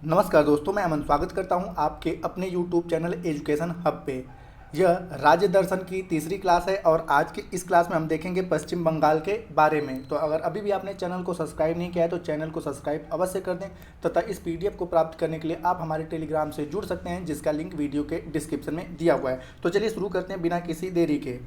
नमस्कार दोस्तों, मैं अमन स्वागत करता हूं आपके अपने यूट्यूब चैनल एजुकेशन हब पे। यह राज्य दर्शन की तीसरी क्लास है और आज की इस क्लास में हम देखेंगे पश्चिम बंगाल के बारे में। तो अगर अभी भी आपने चैनल को सब्सक्राइब नहीं किया है तो चैनल को सब्सक्राइब अवश्य कर दें तथा इस पीडीएफ को प्राप्त करने के लिए आप हमारे टेलीग्राम से जुड़ सकते हैं, जिसका लिंक वीडियो के डिस्क्रिप्शन में दिया हुआ है। तो चलिए शुरू करते हैं बिना किसी देरी के।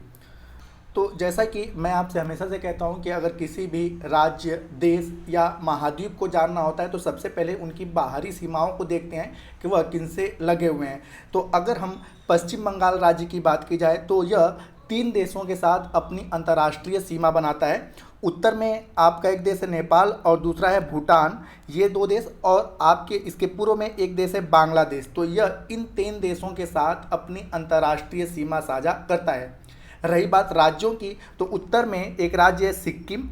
तो जैसा कि मैं आपसे हमेशा से कहता हूं कि अगर किसी भी राज्य, देश या महाद्वीप को जानना होता है तो सबसे पहले उनकी बाहरी सीमाओं को देखते हैं कि वह किनसे लगे हुए हैं। तो अगर हम पश्चिम बंगाल राज्य की बात की जाए तो यह 3 देशों के साथ अपनी अंतर्राष्ट्रीय सीमा बनाता है। उत्तर में आपका एक देश है नेपाल और दूसरा है भूटान, ये 2 देश, और आपके इसके पूर्व में एक देश है बांग्लादेश। तो यह इन 3 देशों के साथ अपनी अंतर्राष्ट्रीय सीमा साझा करता है। रही बात राज्यों की, तो उत्तर में एक राज्य है सिक्किम,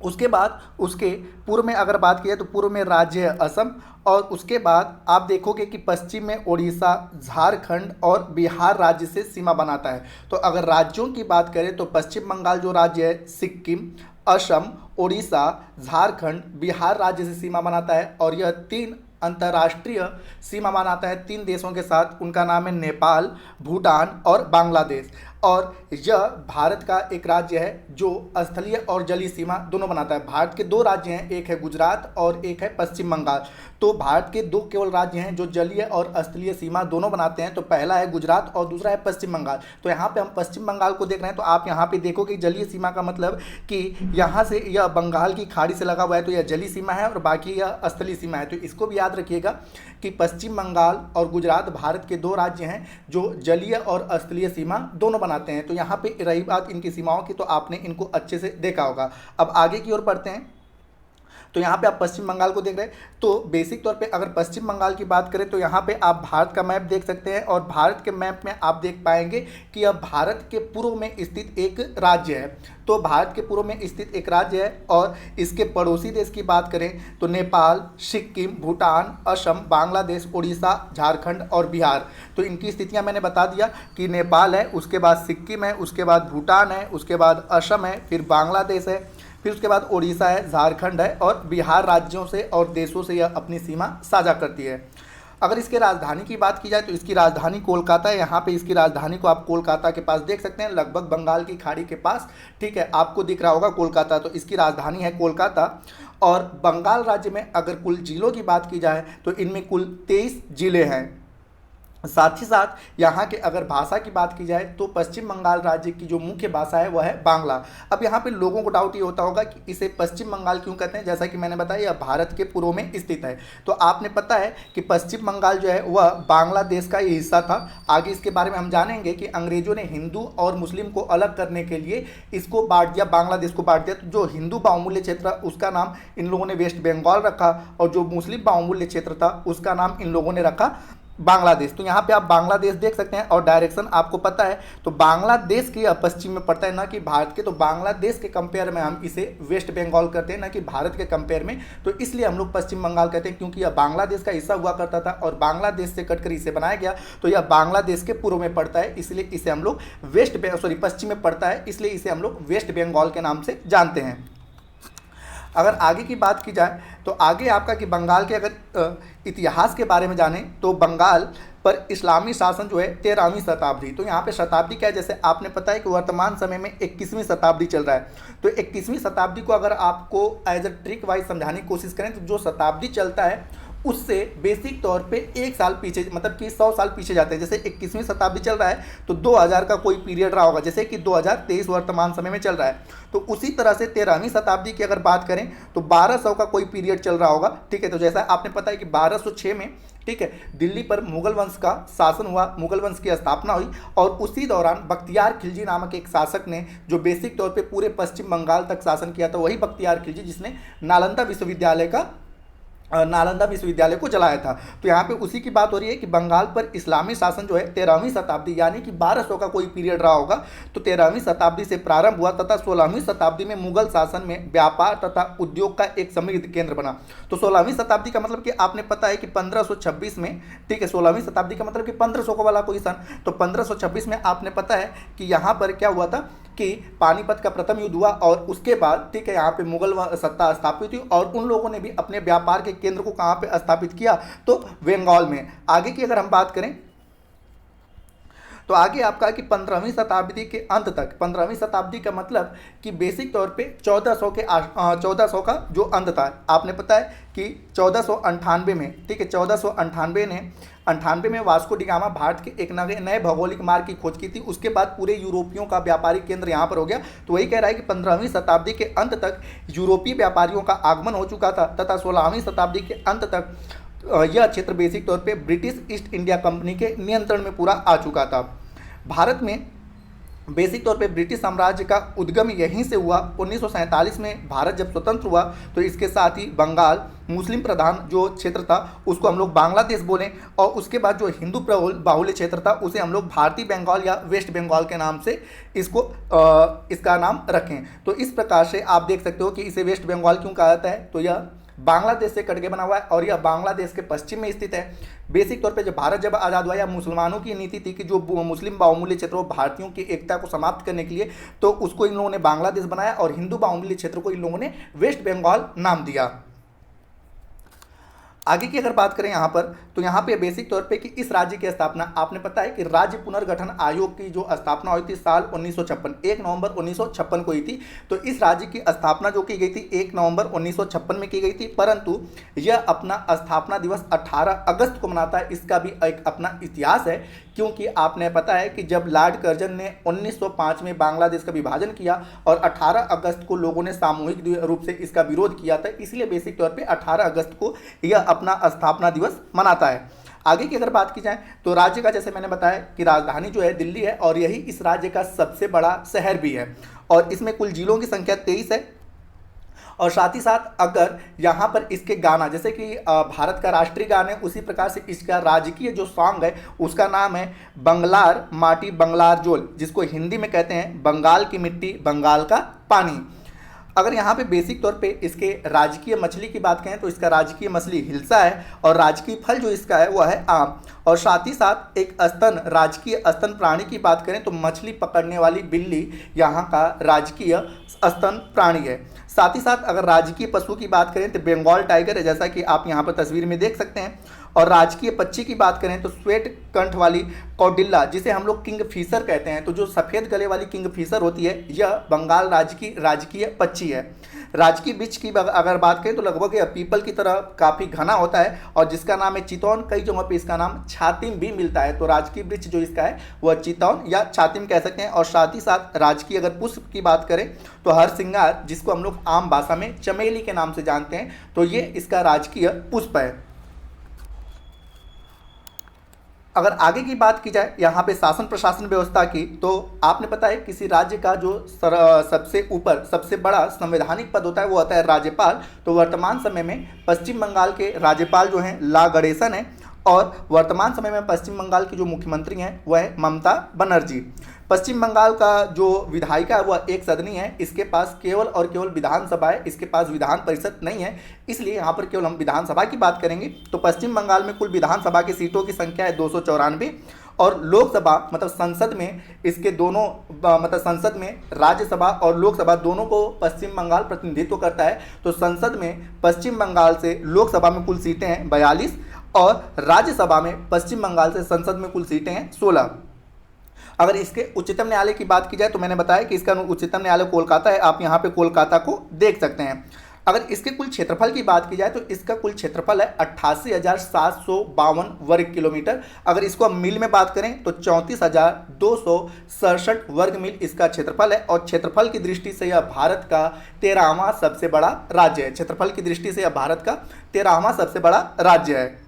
उसके बाद उसके पूर्व में अगर बात की जाए तो पूर्व में राज्य है असम, और उसके बाद आप देखोगे कि पश्चिम में उड़ीसा, झारखंड और बिहार राज्य से सीमा बनाता है। तो अगर राज्यों की बात करें तो पश्चिम बंगाल जो राज्य है सिक्किम, असम, उड़ीसा, झारखंड, बिहार राज्य से सीमा बनाता है, और यह 3 अंतर्राष्ट्रीय सीमा बनाता है 3 देशों के साथ। उनका नाम है नेपाल, भूटान और बांग्लादेश। और यह भारत का एक राज्य है जो स्थलीय और जलीय सीमा दोनों बनाता है। भारत के 2 राज्य हैं, एक है गुजरात और एक है पश्चिम बंगाल। तो भारत के 2 केवल राज्य हैं जो जलीय और स्थलीय सीमा दोनों बनाते हैं। तो पहला है गुजरात और दूसरा है पश्चिम बंगाल। तो यहाँ पे हम पश्चिम बंगाल को देख रहे हैं, तो आप यहाँ पे देखोगे जलीय सीमा का मतलब कि यहाँ से यह बंगाल की खाड़ी से लगा हुआ है, तो यह जलीय सीमा है, और बाकी यह स्थलीय सीमा है। तो इसको भी याद रखिएगा कि पश्चिम बंगाल और गुजरात भारत के 2 राज्य हैं जो जलीय और स्थलीय सीमा दोनों बनाते हैं। तो यहाँ पे रही बात इनकी सीमाओं की, तो आपने इनको अच्छे से देखा होगा। अब आगे की ओर बढ़ते हैं। तो यहाँ पे आप पश्चिम बंगाल को देख रहे हैं। तो बेसिक तौर पे अगर पश्चिम बंगाल की बात करें तो यहाँ पे आप भारत का मैप देख सकते हैं, और भारत के मैप में आप देख पाएंगे कि यह भारत के पूर्व में स्थित एक राज्य है। तो भारत के पूर्व में स्थित एक राज्य है, और इसके पड़ोसी देश की बात करें तो नेपाल, सिक्किम, भूटान, असम, बांग्लादेश, उड़ीसा, झारखंड और बिहार। तो इनकी स्थितियाँ मैंने बता दिया कि नेपाल है, उसके बाद सिक्किम है, उसके बाद भूटान है, उसके बाद असम है, फिर बांग्लादेश है, फिर उसके बाद उड़ीसा है, झारखंड है, और बिहार राज्यों से और देशों से यह अपनी सीमा साझा करती है। अगर इसके राजधानी की बात की जाए तो इसकी राजधानी कोलकाता है। यहाँ पे इसकी राजधानी को आप कोलकाता के पास देख सकते हैं, लगभग बंगाल की खाड़ी के पास, ठीक है, आपको दिख रहा होगा कोलकाता। तो इसकी राजधानी है कोलकाता। और बंगाल राज्य में अगर कुल जिलों की बात की जाए तो इनमें कुल 23 जिले हैं। साथ ही साथ यहाँ के अगर भाषा की बात की जाए तो पश्चिम बंगाल राज्य की जो मुख्य भाषा है वह है बांग्ला। अब यहाँ पे लोगों को डाउट ये होता होगा कि इसे पश्चिम बंगाल क्यों कहते हैं। जैसा कि मैंने बताया यह भारत के पूर्व में स्थित है। तो आपने पता है कि पश्चिम बंगाल जो है वह बांग्लादेश का ही हिस्सा था। आगे इसके बारे में हम जानेंगे कि अंग्रेजों ने हिंदू और मुस्लिम को अलग करने के लिए इसको बांट दिया, बांग्लादेश को बांट दिया। तो जो हिंदू बाहुमूल्य क्षेत्र उसका नाम इन लोगों ने वेस्ट बंगाल रखा, और जो मुस्लिम बाहुमूल्य क्षेत्र था उसका नाम इन लोगों ने रखा बांग्लादेश। तो यहाँ पे आप बांग्लादेश देख सकते हैं, और डायरेक्शन आपको पता है तो बांग्लादेश के पश्चिम में पड़ता है, ना कि भारत के। तो बांग्लादेश के कंपेयर में हम इसे वेस्ट बंगाल करते हैं, ना कि भारत के कंपेयर में। तो इसलिए हम लोग पश्चिम बंगाल कहते हैं, क्योंकि यह बांग्लादेश का हिस्सा हुआ करता था और बांग्लादेश से कटकर इसे बनाया गया। तो यह बांग्लादेश के पूर्व में पड़ता है, इसलिए इसे हम लोग पश्चिम में पड़ता है, इसलिए इसे हम लोग वेस्ट बंगाल के नाम से जानते हैं। अगर आगे की बात की जाए तो आगे आपका कि बंगाल के अगर इतिहास के बारे में जानें तो बंगाल पर इस्लामी शासन जो है 13वीं शताब्दी। तो यहाँ पे शताब्दी क्या है, जैसे आपने पता है कि वर्तमान समय में 21वीं शताब्दी चल रहा है। तो 21वीं शताब्दी को अगर आपको एज अ ट्रिक वाइज समझाने की कोशिश करें तो जो शताब्दी चलता है उससे बेसिक तौर पे 1 साल पीछे, मतलब कि 100 साल पीछे जाते हैं। जैसे 21वीं शताब्दी चल रहा है तो 2000 का कोई पीरियड रहा होगा, जैसे कि 2023 वर्तमान समय में चल रहा है। तो उसी तरह से 13वीं शताब्दी की अगर बात करें तो 1200 का कोई पीरियड चल रहा होगा, ठीक है। तो जैसा आपने पता है कि 1206 में, ठीक है, दिल्ली पर मुगल वंश का शासन हुआ, मुगल वंश की स्थापना हुई, और उसी दौरान बख्तियार खिलजी नामक एक शासक ने जो बेसिक तौर पे पूरे पश्चिम बंगाल तक शासन किया था, वही बख्तियार खिलजी जिसने नालंदा विश्वविद्यालय को जलाया था। तो यहाँ पे उसी की बात हो रही है कि बंगाल पर इस्लामी शासन जो है 13वीं शताब्दी, यानी कि 1200 का कोई पीरियड रहा होगा। तो 13वीं शताब्दी से प्रारंभ हुआ तथा 16वीं शताब्दी में मुगल शासन में व्यापार तथा उद्योग का एक समृद्ध केंद्र बना। तो 16वीं शताब्दी का मतलब कि आपने पता है कि 1526 में, ठीक है, 16वीं शताब्दी का मतलब कि 1500 का वाला कोई सन। तो 1526 में आपने पता है कि यहाँ पर क्या हुआ था कि पानीपत का प्रथम युद्ध हुआ, और उसके बाद, ठीक है, यहाँ पे मुगल सत्ता स्थापित हुई, और उन लोगों ने भी अपने व्यापार के केंद्र को कहाँ पे स्थापित किया, तो बंगाल में। आगे की अगर हम बात करें तो आगे आपका कि 15वीं शताब्दी के अंत तक, 15वीं शताब्दी का मतलब कि बेसिक तौर पे 1400 का जो अंत था, आपने पता है कि 1498 में, ठीक है, 1498 में वास्को डी गामा भारत के एक नए भौगोलिक मार्ग की खोज की थी। उसके बाद पूरे यूरोपियों का व्यापारिक केंद्र यहाँ पर हो गया। तो वही कह रहा है कि 15वीं शताब्दी के अंत तक यूरोपीय व्यापारियों का आगमन हो चुका था तथा 16वीं शताब्दी के अंत तक यह क्षेत्र बेसिक तौर पे ब्रिटिश ईस्ट इंडिया कंपनी के नियंत्रण में पूरा आ चुका था। भारत में बेसिक तौर पे ब्रिटिश साम्राज्य का उद्गम यहीं से हुआ। 1947 में भारत जब स्वतंत्र हुआ तो इसके साथ ही बंगाल मुस्लिम प्रधान जो क्षेत्र था उसको हम लोग बांग्लादेश बोलें, और उसके बाद जो हिंदू बाहुल्य क्षेत्र था उसे हम लोग भारतीय बंगाल या वेस्ट बंगाल के नाम से इसका नाम रखें। तो इस प्रकार से आप देख सकते हो कि इसे वेस्ट बंगाल क्यों कहा जाता है, तो यह बांग्लादेश से कट के बना हुआ है और यह बांग्लादेश के पश्चिम में स्थित है। बेसिक तौर पे जब भारत जब आज़ाद हुआ या मुसलमानों की नीति थी कि जो मुस्लिम बाहुल्य क्षेत्रों भारतीयों की एकता को समाप्त करने के लिए, तो उसको इन लोगों ने बांग्लादेश बनाया और हिंदू बाहुल्य क्षेत्र को इन लोगों ने वेस्ट बंगाल नाम दिया। आगे की अगर बात करें यहाँ पर, तो यहाँ पे बेसिक तौर पे कि इस राज्य की स्थापना, आपने पता है कि राज्य पुनर्गठन आयोग की जो स्थापना हुई थी साल 1956, 1 नवंबर 1956 को हुई थी। तो इस राज्य की स्थापना जो की गई थी 1 नवंबर 1956 में की गई थी, परंतु यह अपना स्थापना दिवस 18 अगस्त को मनाता है। इसका भी एक अपना इतिहास है, क्योंकि आपने पता है कि जब लॉर्ड कर्जन ने 1905 में बांग्लादेश का विभाजन किया और 18 अगस्त को लोगों ने सामूहिक रूप से इसका विरोध किया था, इसलिए बेसिक तौर पे 18 अगस्त को यह अपना स्थापना दिवस मनाता है। आगे की अगर बात की जाए तो राज्य का, जैसे मैंने बताया कि राजधानी जो है दिल्ली है और यही इस राज्य का सबसे बड़ा शहर भी है और इसमें कुल जिलों की संख्या 23 है। और साथ ही साथ अगर यहाँ पर इसके गाना, जैसे कि भारत का राष्ट्रीय गान है, उसी प्रकार से इसका राजकीय जो सॉन्ग है उसका नाम है बंगलार माटी बंगलार जोल, जिसको हिंदी में कहते हैं बंगाल की मिट्टी बंगाल का पानी। अगर यहाँ पे बेसिक तौर पे इसके राजकीय मछली की बात करें तो इसका राजकीय मछली हिल्सा है और राजकीय फल जो इसका है वह है आम। और साथ ही साथ एक राजकीय स्तन प्राणी की बात करें तो मछली पकड़ने वाली बिल्ली यहाँ का राजकीय स्तन प्राणी है। साथ ही साथ अगर राजकीय पशु की बात करें तो बंगाल टाइगर है, जैसा कि आप यहाँ पर तस्वीर में देख सकते हैं। और राजकीय पक्षी की बात करें तो श्वेत कंठ वाली कौडिल्ला, जिसे हम लोग किंग फिशर कहते हैं, तो जो सफ़ेद गले वाली किंग फिशर होती है यह बंगाल राज्य की राजकीय पक्षी है। राजकीय वृक्ष की अगर बात करें तो लगभग यह पीपल की तरह काफ़ी घना होता है और जिसका नाम है चितौन। कई जगहों पे इसका नाम छातिम भी मिलता है, तो राजकीय वृक्ष जो इसका है वह चितौन या छातिम कह सकते हैं। और साथ ही साथ राजकीय अगर पुष्प की बात करें तो हरसिंगार, जिसको हम लोग आम भाषा में चमेली के नाम से जानते हैं, तो ये इसका राजकीय पुष्प है। अगर आगे की बात की जाए यहाँ पे शासन प्रशासन व्यवस्था की, तो आपने पता है किसी राज्य का जो सबसे ऊपर सबसे बड़ा संवैधानिक पद होता है वो होता है राज्यपाल। तो वर्तमान समय में पश्चिम बंगाल के राज्यपाल जो हैं ला गणेशन है और वर्तमान समय में पश्चिम बंगाल की जो मुख्यमंत्री हैं वह है ममता बनर्जी। पश्चिम बंगाल का जो विधायिका है वह एक सदनी है, इसके पास केवल और केवल विधानसभा है, इसके पास विधान परिषद नहीं है, इसलिए यहाँ पर केवल हम विधानसभा की बात करेंगे। तो पश्चिम बंगाल में कुल विधानसभा की सीटों की संख्या है 294 और लोकसभा मतलब संसद में इसके दोनों मतलब संसद में राज्यसभा और लोकसभा दोनों को पश्चिम बंगाल प्रतिनिधित्व करता है। तो संसद में पश्चिम बंगाल से लोकसभा में कुल सीटें हैं 42 और राज्यसभा में पश्चिम बंगाल से संसद में कुल सीटें हैं 16। अगर इसके उच्चतम न्यायालय की बात की जाए तो मैंने बताया कि इसका उच्चतम न्यायालय कोलकाता है, आप यहाँ पे कोलकाता को देख सकते हैं। अगर इसके कुल क्षेत्रफल की बात की जाए तो इसका कुल क्षेत्रफल है 88,752 वर्ग किलोमीटर। अगर इसको हम मील में बात करें तो 34,267 वर्ग मील इसका क्षेत्रफल है और क्षेत्रफल की दृष्टि से यह भारत का 13वां सबसे बड़ा राज्य है। क्षेत्रफल की दृष्टि से यह भारत का 13वां सबसे बड़ा राज्य है।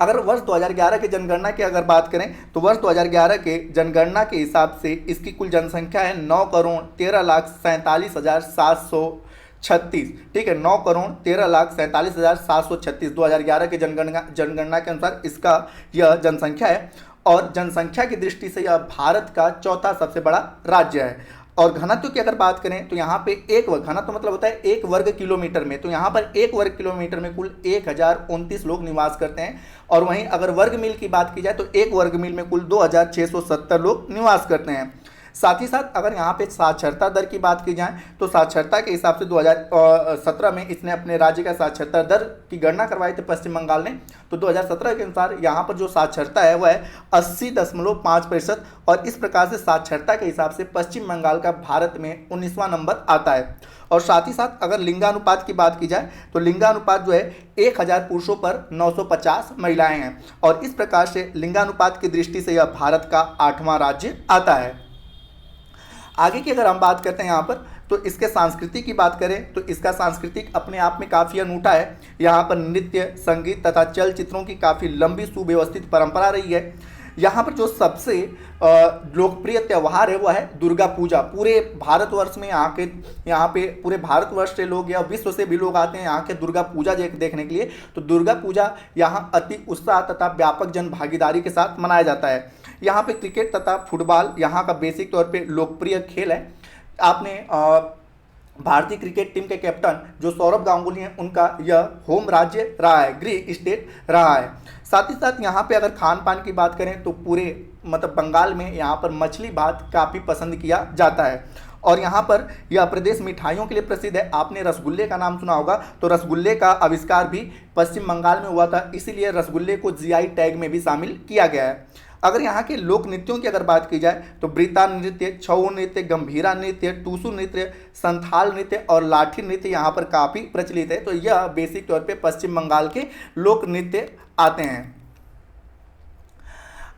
अगर वर्ष 2011 के जनगणना की अगर बात करें तो वर्ष 2011 के जनगणना के हिसाब से इसकी कुल जनसंख्या है 9,13,47,736। ठीक है, 9,13,47,736 2011 के जनगणना के अनुसार इसका यह जनसंख्या है और जनसंख्या की दृष्टि से यह भारत का चौथा सबसे बड़ा राज्य है। और घनत्व की अगर बात करें तो यहाँ पे एक वर्ग, घनत्व मतलब होता है एक वर्ग किलोमीटर में, तो यहाँ पर एक वर्ग किलोमीटर में कुल 1029 लोग निवास करते हैं। और वहीं अगर वर्ग मील की बात की जाए तो एक वर्ग मील में कुल 2670 लोग निवास करते हैं। साथ ही साथ अगर यहाँ पे साक्षरता दर की बात की जाए तो साक्षरता के हिसाब से 2017 में इसने अपने राज्य का साक्षरता दर की गणना करवाई थी पश्चिम बंगाल ने। तो 2017 के अनुसार यहाँ पर जो साक्षरता है वह है 80.5%, और इस प्रकार से साक्षरता के हिसाब से पश्चिम बंगाल का भारत में 19वां नंबर आता है। और साथ ही साथ अगर लिंगानुपात की बात की जाए तो लिंगानुपात जो है 1000 पुरुषों पर 950 महिलाएं हैं, और इस प्रकार से लिंगानुपात की दृष्टि से यह भारत का 8वां राज्य आता है। आगे की अगर हम बात करते हैं यहाँ पर, तो इसके संस्कृति की बात करें तो इसका सांस्कृतिक अपने आप में काफ़ी अनूठा है। यहाँ पर नृत्य, संगीत तथा चलचित्रों की काफ़ी लंबी सुव्यवस्थित परंपरा रही है। यहाँ पर जो सबसे लोकप्रिय त्यौहार है वह है दुर्गा पूजा। पूरे भारतवर्ष में यहाँ पे पूरे भारतवर्ष से लोग या विश्व से भी लोग आते हैं यहाँ के दुर्गा पूजा देखने के लिए। तो दुर्गा पूजा यहाँ अति उत्साह तथा व्यापक जन भागीदारी के साथ मनाया जाता है। यहाँ पे क्रिकेट तथा फुटबॉल यहाँ का बेसिक तौर पे लोकप्रिय खेल है। आपने भारतीय क्रिकेट टीम के कैप्टन जो सौरभ गांगुली हैं उनका यह होम राज्य रहा है, गृह स्टेट रहा है। साथ ही साथ यहाँ पे अगर खान पान की बात करें तो पूरे बंगाल में यहाँ पर मछली भात काफ़ी पसंद किया जाता है। और यहाँ पर यह प्रदेश मिठाइयों के लिए प्रसिद्ध है। आपने रसगुल्ले का नाम सुना होगा, तो रसगुल्ले का आविष्कार भी पश्चिम बंगाल में हुआ था, इसीलिए रसगुल्ले को जीआई टैग में भी शामिल किया गया है। अगर यहाँ के लोक नृत्यों की अगर बात की जाए तो ब्रिता नृत्य, छऊ नृत्य, गंभीरा नृत्य, टूसू नृत्य, संथाल नृत्य और लाठी नृत्य यहाँ पर काफ़ी प्रचलित है। तो यह बेसिक तौर पे पश्चिम बंगाल के लोक नृत्य आते हैं।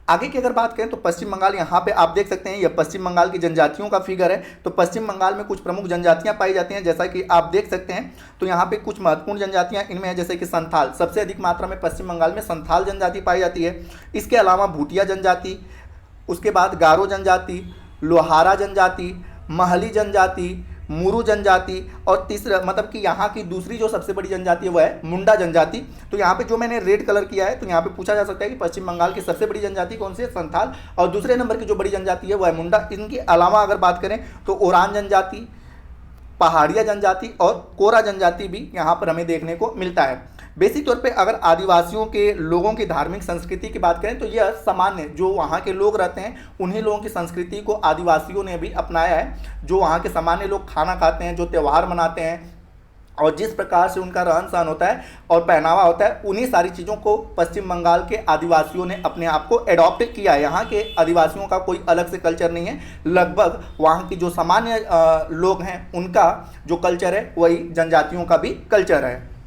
आगे की अगर बात करें तो पश्चिम बंगाल, यहाँ पे आप देख सकते हैं यह पश्चिम बंगाल की जनजातियों का फिगर है। तो पश्चिम बंगाल में कुछ प्रमुख जनजातियाँ पाई जाती हैं, जैसा कि आप देख सकते हैं। तो यहाँ पे कुछ महत्वपूर्ण जनजातियाँ इनमें है, जैसे कि संथाल, सबसे अधिक मात्रा में पश्चिम बंगाल में संथाल जनजाति पाई जाती है। इसके अलावा भूटिया जनजाति, उसके बाद गारो जनजाति, लोहारा जनजाति, महली जनजाति, मुरु जनजाति, और तीसरा कि यहाँ की दूसरी जो सबसे बड़ी जनजाति है वह है मुंडा जनजाति। तो यहाँ पे जो मैंने रेड कलर किया है, तो यहाँ पे पूछा जा सकता है कि पश्चिम बंगाल की सबसे बड़ी जनजाति कौन सी है, संथाल, और दूसरे नंबर की जो बड़ी जनजाति है वह है मुंडा। इनके अलावा अगर बात करें तो ओरान जनजाति, पहाड़िया जनजाति और कोरा जनजाति भी यहाँ पर हमें देखने को मिलता है। बेसिक तौर पे अगर आदिवासियों के लोगों की धार्मिक संस्कृति की बात करें तो यह सामान्य जो वहाँ के लोग रहते हैं उन्हीं लोगों की संस्कृति को आदिवासियों ने भी अपनाया है। जो वहाँ के सामान्य लोग खाना खाते हैं, जो त्यौहार मनाते हैं और जिस प्रकार से उनका रहन सहन होता है और पहनावा होता है, उन्हीं सारी चीज़ों को पश्चिम बंगाल के आदिवासियों ने अपने आप को एडॉप्ट किया है। यहाँ के आदिवासियों का कोई अलग से कल्चर नहीं है, लगभग वहाँ की जो सामान्य लोग हैं उनका जो कल्चर है वही जनजातियों का भी कल्चर है।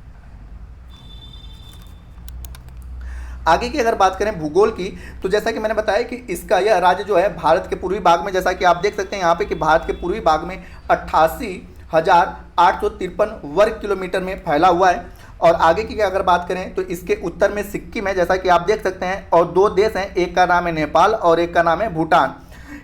आगे की अगर बात करें भूगोल की, तो जैसा कि मैंने बताया कि इसका यह राज्य जो है भारत के पूर्वी भाग में, जैसा कि आप देख सकते हैं यहाँ पे कि भारत के पूर्वी भाग में 88,853 वर्ग किलोमीटर में फैला हुआ है। और आगे की अगर बात करें तो इसके उत्तर में सिक्किम है, जैसा कि आप देख सकते हैं, और दो देश हैं, एक का नाम है नेपाल और एक का नाम है भूटान।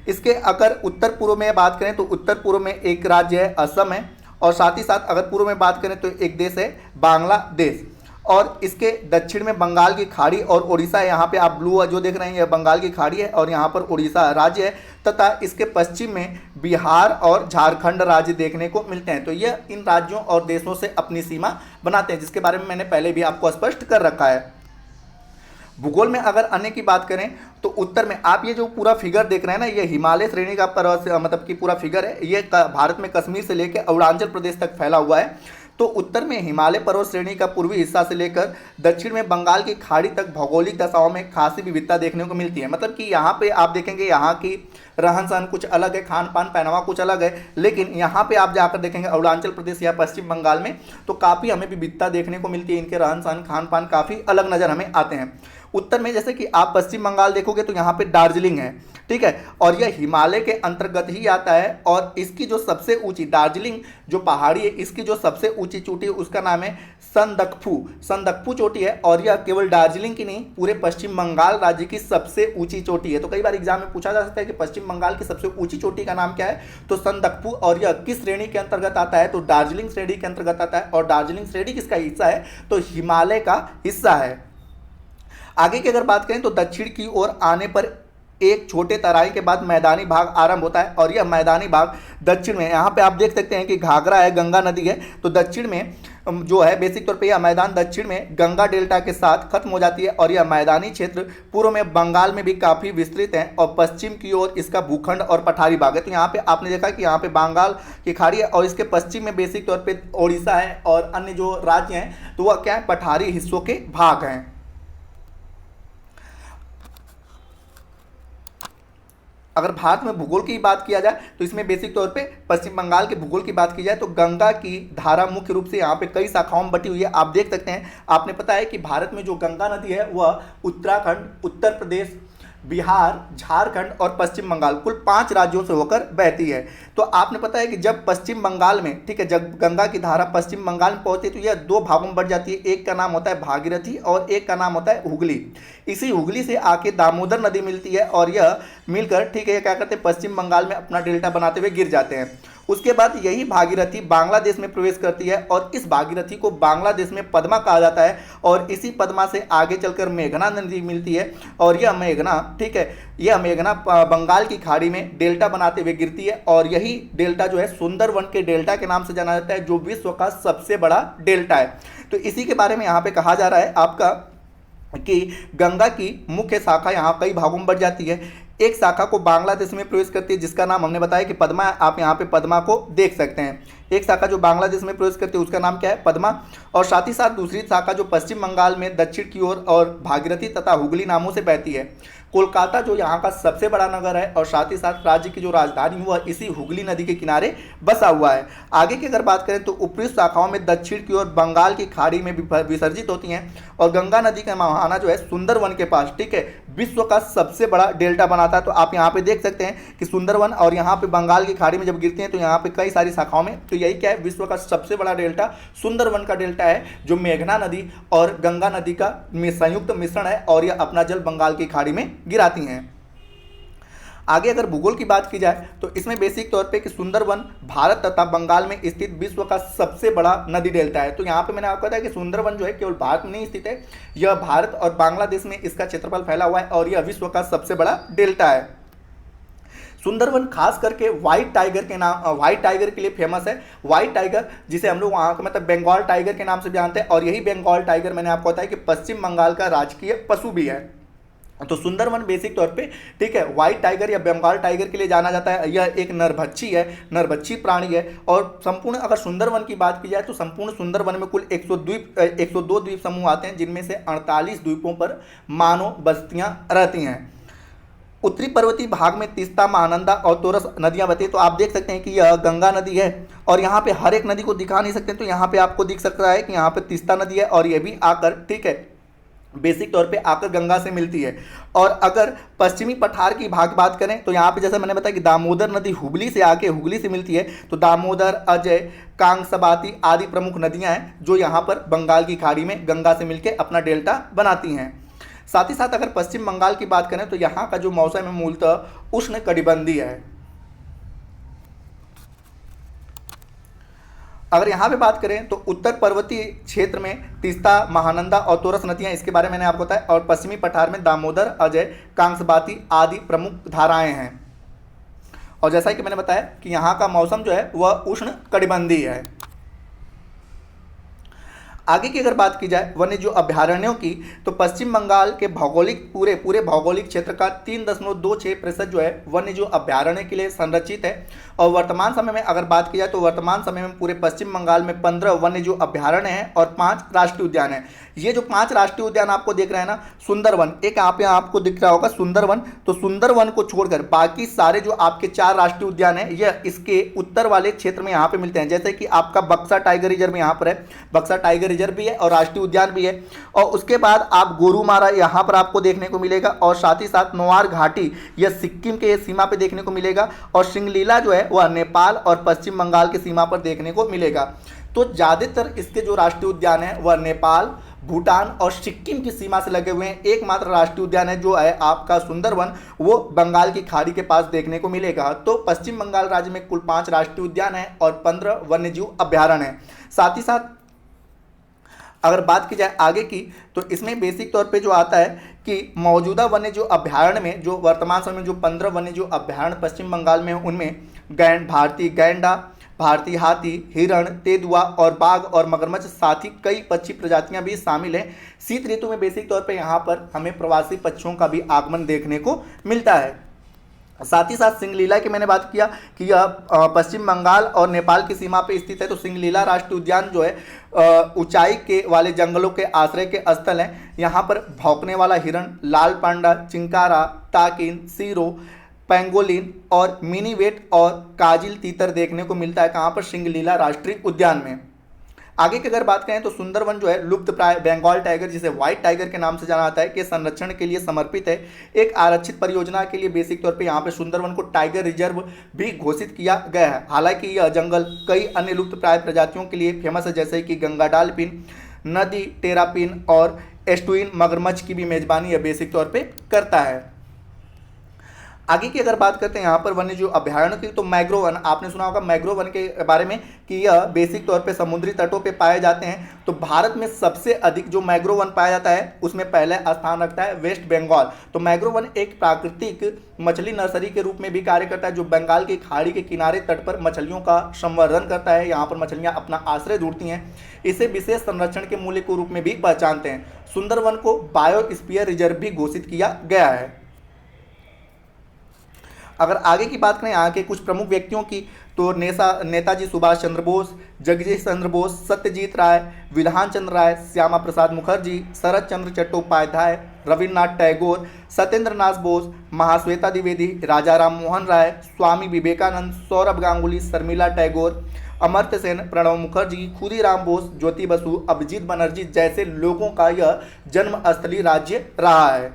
इसके अगर उत्तर पूर्व में बात करें तो उत्तर पूर्व में एक राज्य है असम है, और साथ ही साथ अगर पूर्व में बात करें तो एक देश है बांग्लादेश। और इसके दक्षिण में बंगाल की खाड़ी और उड़ीसा है। यहाँ पे आप ब्लू जो देख रहे हैं ये बंगाल की खाड़ी है और यहाँ पर उड़ीसा राज्य है, तथा इसके पश्चिम में बिहार और झारखंड राज्य देखने को मिलते हैं। तो यह इन राज्यों और देशों से अपनी सीमा बनाते हैं, जिसके बारे में मैंने पहले भी आपको स्पष्ट कर रखा है। भूगोल में अगर अन्य की बात करें तो उत्तर में आप ये जो पूरा फिगर देख रहे हैं ना, ये हिमालय श्रेणी का कि पूरा फिगर है। ये भारत में कश्मीर से लेकर अरुणाचल प्रदेश तक फैला हुआ है। तो उत्तर में हिमालय पर्वत श्रेणी का पूर्वी हिस्सा से लेकर दक्षिण में बंगाल की खाड़ी तक भौगोलिक दशाओं में खासी विविधता देखने को मिलती है। मतलब कि यहाँ पे आप देखेंगे यहाँ की रहन सहन कुछ अलग है, खान पान पहनावा कुछ अलग है, लेकिन यहाँ पे आप जाकर देखेंगे अरुणाचल प्रदेश या पश्चिम बंगाल में तो काफ़ी हमें विविधता देखने को मिलती है। इनके रहन सहन खान पान काफ़ी अलग नज़र हमें आते हैं। उत्तर में जैसे कि आप पश्चिम बंगाल देखोगे तो यहाँ पे दार्जिलिंग है, ठीक है, और यह हिमालय के अंतर्गत ही आता है। और इसकी जो सबसे ऊंची दार्जिलिंग जो पहाड़ी है, इसकी जो सबसे ऊंची चोटी है उसका नाम है संदकफू चोटी है। और यह केवल दार्जिलिंग की नहीं, पूरे पश्चिम बंगाल राज्य की सबसे ऊंची चोटी है। तो कई बार एग्जाम में पूछा जा सकता है कि पश्चिम बंगाल की सबसे ऊंची चोटी का नाम क्या है, तो संदकफू। और यह किस श्रेणी के अंतर्गत आता है, तो दार्जिलिंग श्रेणी के अंतर्गत आता है। और दार्जिलिंग श्रेणी किसका हिस्सा है, तो हिमालय का हिस्सा है। आगे की अगर बात करें तो दक्षिण की ओर आने पर एक छोटे तराई के बाद मैदानी भाग आरंभ होता है। और यह मैदानी भाग दक्षिण में, यहाँ पे आप देख सकते हैं कि घाघरा है, गंगा नदी है। तो दक्षिण में जो है बेसिक तौर पे यह मैदान दक्षिण में गंगा डेल्टा के साथ खत्म हो जाती है और यह मैदानी क्षेत्र पूर्व में बंगाल में भी काफ़ी विस्तृत है और पश्चिम की ओर इसका भूखंड और पठारी भाग है। तो यहाँ पे आपने देखा कि यहाँ पे बंगाल की खाड़ी है और इसके पश्चिम में बेसिक तौर पे ओडिशा है और अन्य जो राज्य हैं तो वह क्या है, पठारी हिस्सों के भाग हैं। अगर भारत में भूगोल की बात किया जाए तो इसमें बेसिक तौर पे पश्चिम बंगाल के भूगोल की बात की जाए तो गंगा की धारा मुख्य रूप से यहाँ पे कई शाखाओं में बटी हुई है। आप देख सकते हैं, आपने पता है कि भारत में जो गंगा नदी है वह उत्तराखंड, उत्तर प्रदेश, बिहार, झारखंड और पश्चिम बंगाल कुल 5 राज्यों से होकर बहती है। तो आपने पता है कि जब पश्चिम बंगाल में, ठीक है, जब गंगा की धारा पश्चिम बंगाल में पहुंचती है तो यह 2 भागों में बढ़ जाती है। एक का नाम होता है भागीरथी और एक का नाम होता है हुगली। इसी हुगली से आके दामोदर नदी मिलती है और यह मिलकर, ठीक है, क्या करते हैं, पश्चिम बंगाल में अपना डेल्टा बनाते हुए गिर जाते हैं। उसके बाद यही भागीरथी बांग्लादेश में प्रवेश करती है और इस भागीरथी को बांग्लादेश में पद्मा कहा जाता है और इसी पद्मा से आगे चलकर मेघना नदी मिलती है और यह मेघना, ठीक है, यह मेघना बंगाल की खाड़ी में डेल्टा बनाते हुए गिरती है और यही डेल्टा जो है सुंदरवन के डेल्टा के नाम से जाना जाता है, जो विश्व का सबसे बड़ा डेल्टा है। तो इसी के बारे में यहाँ पे कहा जा रहा है आपका कि गंगा की मुख्य शाखा यहाँ कई भागों में बढ़ जाती है। एक शाखा को बांग्लादेश में प्रवेश करती है जिसका नाम हमने बताया कि पद्मा है। आप यहाँ पे पद्मा को देख सकते हैं। एक शाखा जो बांग्लादेश में प्रवेश करती है उसका नाम क्या है, पद्मा। और साथ ही साथ दूसरी शाखा जो पश्चिम बंगाल में दक्षिण की ओर और भागीरथी तथा हुगली नामों से बहती है। कोलकाता जो यहाँ का सबसे बड़ा नगर है और साथ ही साथ राज्य की जो राजधानी वह इसी हुगली नदी के किनारे बसा हुआ है। आगे की अगर बात करें तो ऊपरी शाखाओं में दक्षिण की ओर बंगाल की खाड़ी में विसर्जित होती हैं और गंगा नदी का मुहाना जो है सुंदरवन के पास, ठीक है, विश्व का सबसे बड़ा डेल्टा बनाता है। तो आप यहाँ पे देख सकते हैं कि सुंदरवन और यहाँ पे बंगाल की खाड़ी में जब गिरती हैं तो यहाँ पे कई सारी शाखाओं में, तो यही क्या है, विश्व का सबसे बड़ा डेल्टा सुंदरवन का डेल्टा है जो मेघना नदी और गंगा नदी का संयुक्त मिश्रण है और यह अपना जल बंगाल की खाड़ी में गिराती हैं। आगे अगर भूगोल की बात की जाए तो इसमें बेसिक तौर पे कि सुंदरवन भारत तथा बंगाल में स्थित विश्व का सबसे बड़ा नदी डेल्टा है। तो यहाँ पे मैंने आपको बताया कि सुंदरवन जो है केवल भारत में नहीं स्थित है, यह भारत और बांग्लादेश में इसका क्षेत्रफल फैला हुआ है और यह विश्व का सबसे बड़ा डेल्टा है। सुंदरवन खास करके व्हाइट टाइगर के नाम, व्हाइट टाइगर के लिए फेमस है। व्हाइट टाइगर जिसे हम लोग वहाँ का मतलब बंगाल टाइगर के नाम से जानते हैं और यही बंगाल टाइगर मैंने आपको बताया कि पश्चिम बंगाल का राजकीय पशु भी है। तो सुंदरवन बेसिक तौर पे, ठीक है, व्हाइट टाइगर या बंगाल टाइगर के लिए जाना जाता है। यह एक नरभक्षी है, नरभक्षी प्राणी है और संपूर्ण अगर सुंदरवन की बात की जाए तो संपूर्ण सुंदरवन में कुल 102 द्वीप समूह आते हैं जिनमें से 48 द्वीपों पर मानव बस्तियां रहती हैं। उत्तरी पर्वतीय भाग में तीस्ता, महानंदा और तोरस नदियां बहती हैं। तो आप देख सकते हैं कि यह गंगा नदी है और यहाँ पे हर एक नदी को दिखा नहीं सकते, तो यहाँ पे आपको दिख सकता है कि यहाँ पे तीस्ता नदी है और ये भी आकर, ठीक है, बेसिक तौर पे आकर गंगा से मिलती है। और अगर पश्चिमी पठार की बात करें तो यहाँ पे जैसे मैंने बताया कि दामोदर नदी हुगली से आके हुगली से मिलती है। तो दामोदर, अजय, कांगसबाती आदि प्रमुख नदियाँ हैं जो यहाँ पर बंगाल की खाड़ी में गंगा से मिलकर अपना डेल्टा बनाती हैं। साथ ही साथ अगर पश्चिम बंगाल की बात करें तो यहाँ का जो मौसम है मूलतः उष्ण कटिबंधीय है। अगर यहाँ पे बात करें तो उत्तर पर्वतीय क्षेत्र में तीस्ता, महानंदा और तोरस नदियाँ, इसके बारे में मैंने आपको बताया, और पश्चिमी पठार में दामोदर, अजय, कांगसबाती आदि प्रमुख धाराएं हैं। और जैसा कि मैंने बताया कि यहाँ का मौसम जो है वह उष्ण कटिबंधीय है। आगे की अगर बात की जाए वन्य जीव अभ्यारण्यों की तो पश्चिम बंगाल के भौगोलिक पूरे भौगोलिक क्षेत्र का 3.26% जो है वन्य जीव अभ्यारण्य के लिए संरक्षित है। और वर्तमान समय में अगर बात की जाए तो वर्तमान समय में पूरे पश्चिम बंगाल में 15 वन्य जीव अभ्यारण्य हैं और 5 राष्ट्रीय उद्यान हैं। ये जो 5 राष्ट्रीय उद्यान आपको देख रहे हैं ना, सुंदरवन एक आप यहाँ आपको दिख रहा होगा सुंदरवन, तो सुंदरवन को छोड़कर बाकी सारे जो आपके 4 राष्ट्रीय उद्यान हैं यह इसके उत्तर वाले क्षेत्र में यहाँ पे मिलते हैं। जैसे कि आपका बक्सा टाइगर रिजर्व यहाँ पर है, बक्सा टाइगर रिजर्व भी है और राष्ट्रीय उद्यान भी है। और उसके बाद आप गोरुमारा यहाँ पर आपको देखने को मिलेगा और साथ ही साथ नोआर घाटी यह सिक्किम के सीमा पर देखने को मिलेगा और सिंगलीला जो है वह नेपाल और पश्चिम बंगाल की सीमा पर देखने को मिलेगा। तो ज़्यादातर इसके जो राष्ट्रीय उद्यान है वह नेपाल, भूटान और सिक्किम की सीमा से लगे हुए हैं। एकमात्र राष्ट्रीय उद्यान है जो है आपका सुंदरवन, वो बंगाल की खाड़ी के पास देखने को मिलेगा। तो पश्चिम बंगाल राज्य में कुल 5 राष्ट्रीय उद्यान हैं और 15 वन्यजीव अभ्यारण्य हैं। साथ ही साथ अगर बात की जाए आगे की तो इसमें बेसिक तौर पे जो आता है कि मौजूदा वन्यजीव अभ्यारण्य में जो वर्तमान समय में जो 15 वन्यजीव अभ्यारण्य पश्चिम बंगाल में, उनमें भारतीय गैंडा, भारतीय हाथी, हिरण, तेंदुआ और बाघ और मगरमच्छ, साथ ही कई पक्षी प्रजातियां भी शामिल हैं। शीत ऋतु में बेसिक तौर पे यहाँ पर हमें प्रवासी पक्षियों का भी आगमन देखने को मिलता है। साथ ही साथ सिंगलीला की मैंने बात किया कि यह पश्चिम बंगाल और नेपाल की सीमा पे स्थित है। तो सिंगलीला राष्ट्रीय उद्यान जो है ऊंचाई के वाले जंगलों के आश्रय के स्थल हैं। यहाँ पर भौंकने वाला हिरण, लाल पांडा, चिंकारा, ताकिन, सीरो, पेंगोलिन और मिनीवेट और काजिल तीतर देखने को मिलता है। कहाँ पर? सिंगलीला राष्ट्रीय उद्यान में। आगे की अगर बात करें तो सुंदरवन जो है लुप्त प्राय बंगाल टाइगर, जिसे व्हाइट टाइगर के नाम से जाना जाता है, के संरक्षण के लिए समर्पित है। एक आरक्षित परियोजना के लिए बेसिक तौर पे यहाँ पे सुंदरवन को टाइगर रिजर्व भी घोषित किया गया है। हालांकि यह जंगल कई अन्य लुप्त प्राय प्रजातियों के लिए फेमस है, जैसे कि गंगा डाल्फिन, नदी टेरापिन और एस्टुइन मगरमच्छ की भी मेजबानी यह बेसिक तौर पर करता है। आगे की अगर बात करते हैं यहाँ पर वन्य जीव अभ्यारण्य की, तो मैंग्रोव वन, आपने सुना होगा मैंग्रोव वन के बारे में कि यह बेसिक तौर पे समुद्री तटों पे पाए जाते हैं। तो भारत में सबसे अधिक जो मैंग्रोव वन पाया जाता है उसमें पहले स्थान रखता है वेस्ट बंगाल। तो मैंग्रोव वन एक प्राकृतिक मछली नर्सरी के रूप में भी कार्य करता है, जो बंगाल की खाड़ी के किनारे तट पर मछलियों का संवर्धन करता है। यहाँ पर मछलियाँ अपना आश्रय ढूंढती हैं। इसे विशेष संरक्षण के मूल्य के रूप में भी पहचानते हैं। सुंदरवन को बायोस्फीयर रिजर्व भी घोषित किया गया है। अगर आगे की बात करें यहाँ के कुछ प्रमुख व्यक्तियों की, तो नेताजी सुभाष चंद्र बोस, जगदीश चंद्र बोस, सत्यजीत राय, विधान चंद्र राय, श्यामा प्रसाद मुखर्जी, शरद चंद्र चट्टोपाध्याय, रविन्द्रनाथ टैगोर, सत्येंद्र नाथ बोस, महाश्वेता द्विवेदी, राजा राम मोहन राय, स्वामी विवेकानंद, सौरभ गांगुली, शर्मिला टैगोर, अमर्त्य सेन, प्रणब मुखर्जी, खुदीराम बोस, ज्योति बसु, अभिजीत बनर्जी जैसे लोगों का यह जन्मस्थली राज्य रहा है।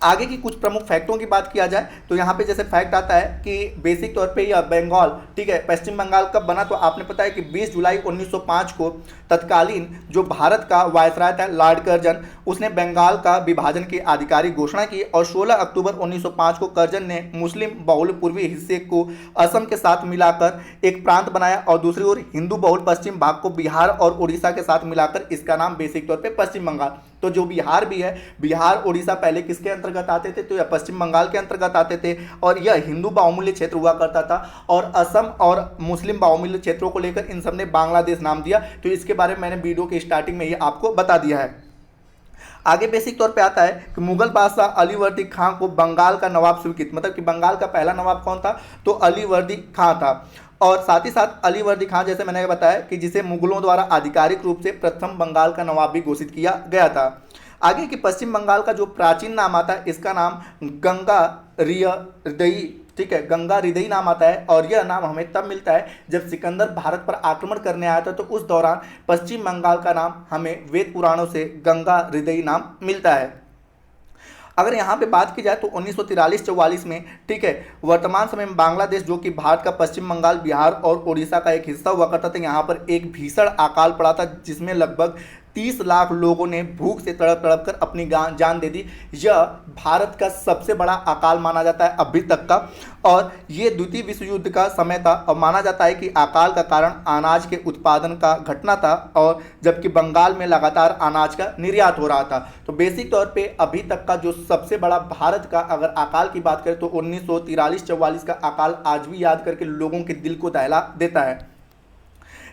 आगे की कुछ प्रमुख फैक्टों की बात किया जाए तो यहाँ पे जैसे फैक्ट आता है कि बेसिक तौर पे यह बंगाल, ठीक है, पश्चिम बंगाल कब बना, तो आपने पता है कि 20 जुलाई 1905 को तत्कालीन जो भारत का वायसराय था लॉर्ड कर्जन, उसने बंगाल का विभाजन की आधिकारिक घोषणा की और 16 अक्टूबर 1905 को कर्जन ने मुस्लिम बहुल पूर्वी हिस्से को असम के साथ मिलाकर एक प्रांत बनाया और दूसरी ओर हिंदू बहुल पश्चिम भाग को बिहार और उड़ीसा के साथ मिलाकर इसका नाम बेसिक तौर पर पश्चिम बंगाल। तो जो बिहार भी है, बिहार उड़ीसा पहले किसके अंतर्गत आते थे, तो यह पश्चिम बंगाल के अंतर्गत आते थे और यह हिंदू बाहुल्य क्षेत्र हुआ करता था। और असम और मुस्लिम बाहुल्य क्षेत्रों को लेकर इन सब ने बांग्लादेश नाम दिया। तो इसके बारे में मैंने वीडियो के स्टार्टिंग में ये आपको बता दिया है। आगे बेसिक तौर पे आता है कि मुगल बादशाह अलीवर्दी खां को बंगाल का नवाब स्वीकृत, मतलब कि बंगाल का पहला नवाब कौन था, तो अलीवर्दी खां था। और साथ ही साथ अलीवर्दी खां, जैसे मैंने बताया कि जिसे मुगलों द्वारा आधिकारिक रूप से प्रथम बंगाल का नवाब भी घोषित किया गया था। आगे की पश्चिम बंगाल का जो प्राचीन नाम आता है इसका नाम गंगा हृदयी, ठीक है, गंगा हृदयी नाम आता है और यह नाम हमें तब मिलता है जब सिकंदर भारत पर आक्रमण करने आया था। तो उस दौरान पश्चिम बंगाल का नाम हमें वेद पुराणों से गंगा हृदयी नाम मिलता है। अगर यहाँ पे बात की जाए तो 1943-44 में, ठीक है, वर्तमान समय में बांग्लादेश जो कि भारत का पश्चिम बंगाल, बिहार और उड़ीसा का एक हिस्सा हुआ करता था, यहाँ पर एक भीषण अकाल पड़ा था जिसमें लगभग 30 लाख लोगों ने भूख से तड़प तड़प कर अपनी जान दे दी। यह भारत का सबसे बड़ा अकाल माना जाता है अभी तक का और ये द्वितीय विश्व युद्ध का समय था और माना जाता है कि अकाल का कारण अनाज के उत्पादन का घटना था और जबकि बंगाल में लगातार अनाज का निर्यात हो रहा था। तो बेसिक तौर पे अभी तक का जो सबसे बड़ा भारत का अगर अकाल की बात करें तो 1943-44 का अकाल आज भी याद करके लोगों के दिल को दहला देता है।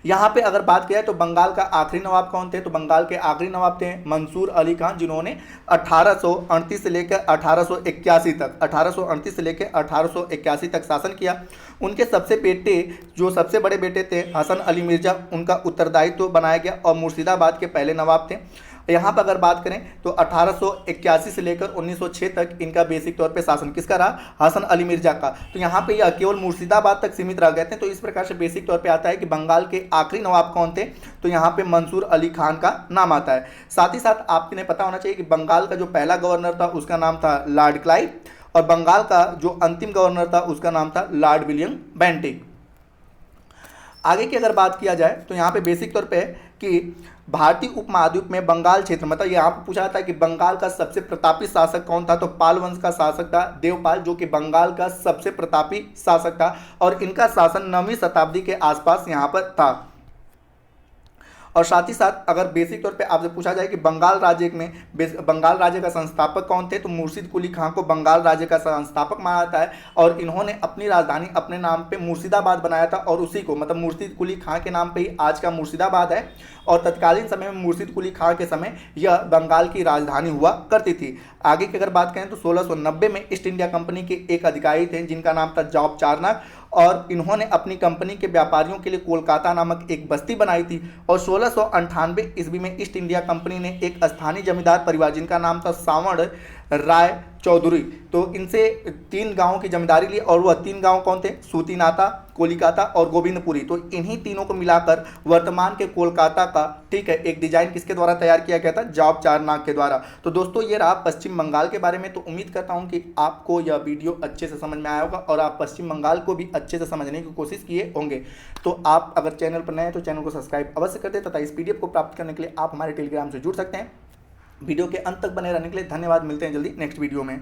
यहाँ पे अगर बात किया तो बंगाल का आखिरी नवाब कौन थे, तो बंगाल के आखिरी नवाब थे मंसूर अली खान, जिन्होंने 1838 से लेकर 1881 तक 1838 से लेकर 1881 तक शासन किया। उनके जो सबसे बड़े बेटे थे हसन अली मिर्जा, उनका उत्तरदायित्व बनाया गया और मुर्शिदाबाद के पहले नवाब थे। यहाँ पर अगर बात करें तो 1881 से लेकर 1906 तक इनका बेसिक तौर पे शासन किसका रहा, हसन अली मिर्जा का। तो यहाँ पे यह केवल मुर्शिदाबाद तक सीमित रह गए थे। तो इस प्रकार से बेसिक तौर पे आता है कि बंगाल के आखिरी नवाब कौन थे, तो यहाँ पे मंसूर अली खान का नाम आता है। साथ ही साथ आपने पता होना चाहिए कि बंगाल का जो पहला गवर्नर था उसका नाम था लॉर्ड क्लाइव और बंगाल का जो अंतिम गवर्नर था उसका नाम था लॉर्ड विलियम बेंटिक। आगे की अगर बात किया जाए तो यहाँ पे बेसिक तौर पे कि भारतीय उपमहाद्वीप में बंगाल क्षेत्र, मतलब यहाँ पर पूछा था कि बंगाल का सबसे प्रतापी शासक कौन था, तो पाल वंश का शासक था देवपाल, जो कि बंगाल का सबसे प्रतापी शासक था और इनका शासन 9वीं शताब्दी के आसपास यहाँ पर था। और साथ ही साथ अगर बेसिक तौर पे आपसे पूछा जाए कि बंगाल राज्य में बंगाल राज्य का संस्थापक कौन थे, तो मुर्शिद कुली खां को बंगाल राज्य का संस्थापक माना जाता है। और इन्होंने अपनी राजधानी अपने नाम पे मुर्शिदाबाद बनाया था और उसी को मतलब मुर्शिद कुली खां के नाम पे ही आज का मुर्शिदाबाद है। और तत्कालीन समय में मुर्शिद कुली खां के समय यह बंगाल की राजधानी हुआ करती थी। आगे की अगर बात करें तो 1690 में ईस्ट इंडिया कंपनी के एक अधिकारी थे जिनका नाम था जॉब चार्नक, और इन्होंने अपनी कंपनी के व्यापारियों के लिए कोलकाता नामक एक बस्ती बनाई थी। और 1698 ईस्वी में ईस्ट इंडिया कंपनी ने एक स्थानीय जमींदार परिवार जिनका नाम था सावर्ण राय चौधरी, तो इनसे 3 गांवों की जमींदारी ली। और वह 3 गांव कौन थे, सूतीनाथा, कोलिकाता और गोविंदपुरी। तो इन्हीं तीनों को मिलाकर वर्तमान के कोलकाता का, ठीक है, एक डिजाइन किसके द्वारा तैयार किया गया था, जॉब चार्नक के द्वारा। तो दोस्तों ये रहा पश्चिम बंगाल के बारे में। तो उम्मीद करता हूं कि आपको यह वीडियो अच्छे से समझ में आया होगा और आप पश्चिम बंगाल को भी अच्छे से समझने की कोशिश किए होंगे। तो आप अगर चैनल पर नए हैं तो चैनल को सब्सक्राइब अवश्य कर दें तथा इस PDF को प्राप्त करने के लिए आप हमारे टेलीग्राम से जुड़ सकते हैं। वीडियो के अंत तक बने रहने के लिए धन्यवाद। मिलते हैं जल्दी नेक्स्ट वीडियो में।